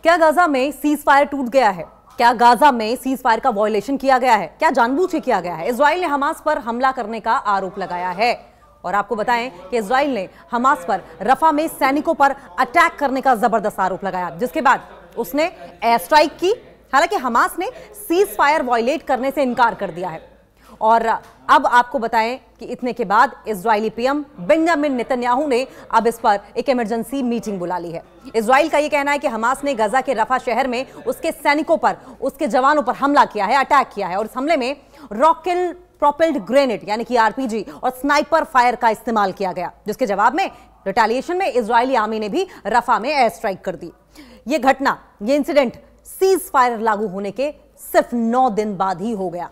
क्या गाजा में cease fire टूट गया है? क्या गाजा में सीज फायर का वायलेशन किया गया है? क्या जानबूझ के किया गया है? इजराइल ने हमास पर हमला करने का आरोप लगाया है और आपको बताएं कि इजराइल ने हमास पर रफा में सैनिकों पर अटैक करने का जबरदस्त आरोप लगाया, जिसके बाद उसने एयर स्ट्राइक की। हालांकि हमास ने सीज फायर वायलेट करने से इनकार कर दिया है। और अब आपको बताएं कि इतने के बाद इजरायली पीएम बेंजामिन नेतन्याहू ने अब इस पर एक इमरजेंसी मीटिंग बुला ली है। इजराइल का यह कहना है कि हमास ने गाजा के रफा शहर में उसके सैनिकों पर, उसके जवानों पर हमला किया है, अटैक किया है और इस हमले में रॉकेल प्रोपेल्ड ग्रेनेड यानी कि आरपीजी और स्नाइपर फायर का इस्तेमाल किया गया, जिसके जवाब में रिटेलिएशन में इजरायली आर्मी ने भी रफा में एयर स्ट्राइक कर दी। यह घटना, यह इंसिडेंट सीज फायर लागू होने के सिर्फ 9 दिन बाद ही हो गया।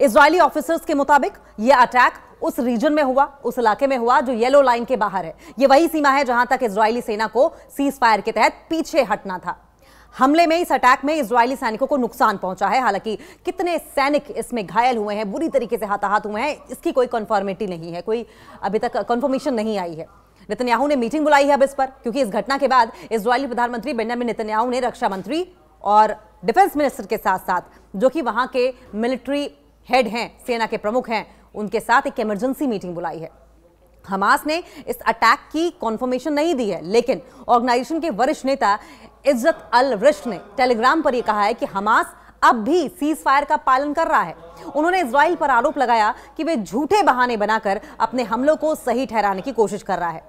इजरायली ऑफिसर्स के मुताबिक यह अटैक उस रीजन में हुआ, उस इलाके में हुआ जो येलो लाइन के बाहर है। यह वही सीमा है जहां तक इजरायली सेना को सीज फायर के तहत पीछे हटना था। हमले में, इस अटैक में इजरायली सैनिकों को नुकसान पहुंचा है। हालांकि कितने सैनिक इसमें घायल हुए हैं, बुरी तरीके से हताहत हुए हैं, इसकी कोई कंफर्मेटी नहीं है, कोई अभी तक कंफर्मेशन नहीं आई है। नेतन्याहू ने मीटिंग बुलाई है अब इस पर, क्योंकि इस घटना के बाद इजरायली प्रधानमंत्री बेंजामिन नेतन्याहू ने रक्षा मंत्री और डिफेंस मिनिस्टर के साथ साथ, जो कि वहां के मिलिट्री हेड हैं, सेना के प्रमुख हैं, उनके साथ एक इमरजेंसी मीटिंग बुलाई है। हमास ने इस अटैक की कंफर्मेशन नहीं दी है, लेकिन ऑर्गेनाइजेशन के वरिष्ठ नेता इज्जत अल रिश्त ने टेलीग्राम पर यह कहा है कि हमास अब भी सीज फायर का पालन कर रहा है। उन्होंने इजराइल पर आरोप लगाया कि वे झूठे बहाने बनाकर अपने हमलों को सही ठहराने की कोशिश कर रहा है।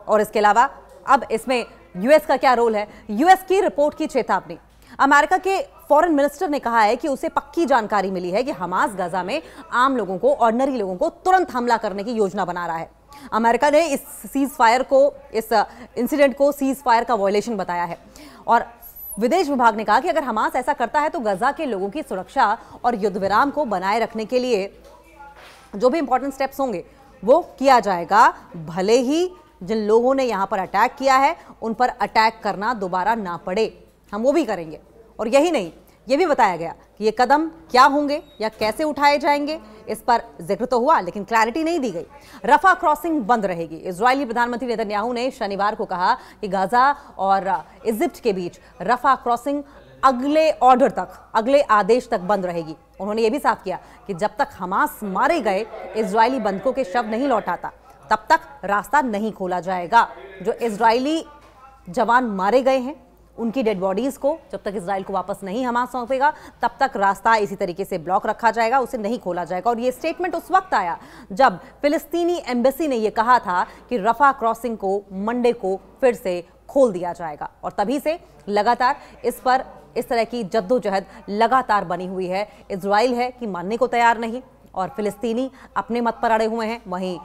और इसके अलावा अब इसमें यूएस का क्या रोल है? यूएस की रिपोर्ट की चेतावनी। अमेरिका के फॉरेन मिनिस्टर ने कहा है कि उसे पक्की जानकारी मिली है कि हमास गाजा में आम लोगों को, ऑर्डिनरी लोगों को तुरंत हमला करने की योजना बना रहा है। अमेरिका ने इस सीज फायर को, इस इंसिडेंट को सीज फायर का वायलेशन बताया है और विदेश विभाग ने कहा कि अगर हमास ऐसा करता है तो गाजा के लोगों की सुरक्षा और युद्ध विराम को बनाए रखने के लिए जो भी इंपॉर्टेंट स्टेप्स होंगे वो किया जाएगा, भले ही जिन लोगों ने यहां पर अटैक किया है उन पर अटैक करना दोबारा ना पड़े, हम वो भी करेंगे। और यही नहीं, ये भी बताया गया कि ये कदम क्या होंगे या कैसे उठाए जाएंगे, इस पर जिक्र तो हुआ लेकिन क्लैरिटी नहीं दी गई। रफा क्रॉसिंग बंद रहेगी। इजरायली प्रधानमंत्री नेतन्याहू ने शनिवार को कहा कि गाजा और इजिप्ट के बीच रफा क्रॉसिंग अगले ऑर्डर तक, अगले आदेश तक बंद रहेगी। उन्होंने ये भी साफ किया कि जब तक हमास मारे गए इजरायली बंधकों के शव नहीं लौटाता तब तक रास्ता नहीं खोला जाएगा। जो इजरायली जवान मारे गए हैं उनकी डेड बॉडीज को जब तक इजराइल को वापस नहीं हमास सौंपेगा तब तक रास्ता इसी तरीके से ब्लॉक रखा जाएगा, उसे नहीं खोला जाएगा। और ये स्टेटमेंट उस वक्त आया जब फिलिस्तीनी एम्बेसी ने यह कहा था कि रफा क्रॉसिंग को मंडे को फिर से खोल दिया जाएगा। और तभी से लगातार इस पर इस तरह की जद्दोजहद लगातार बनी हुई है। इजराइल है कि मानने को तैयार नहीं और फिलिस्तीनी अपने मत पर अड़े हुए हैं। वहीं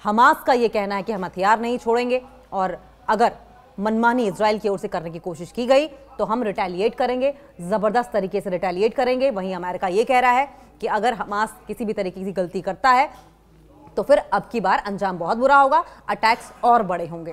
हमास का यह कहना है कि हम हथियार नहीं छोड़ेंगे और अगर मनमानी इजराइल की ओर से करने की कोशिश की गई तो हम रिटेलिएट करेंगे, जबरदस्त तरीके से रिटेलिएट करेंगे। वहीं अमेरिका ये कह रहा है कि अगर हमास किसी भी तरीके की गलती करता है तो फिर अब की बार अंजाम बहुत बुरा होगा, अटैक्स और बड़े होंगे।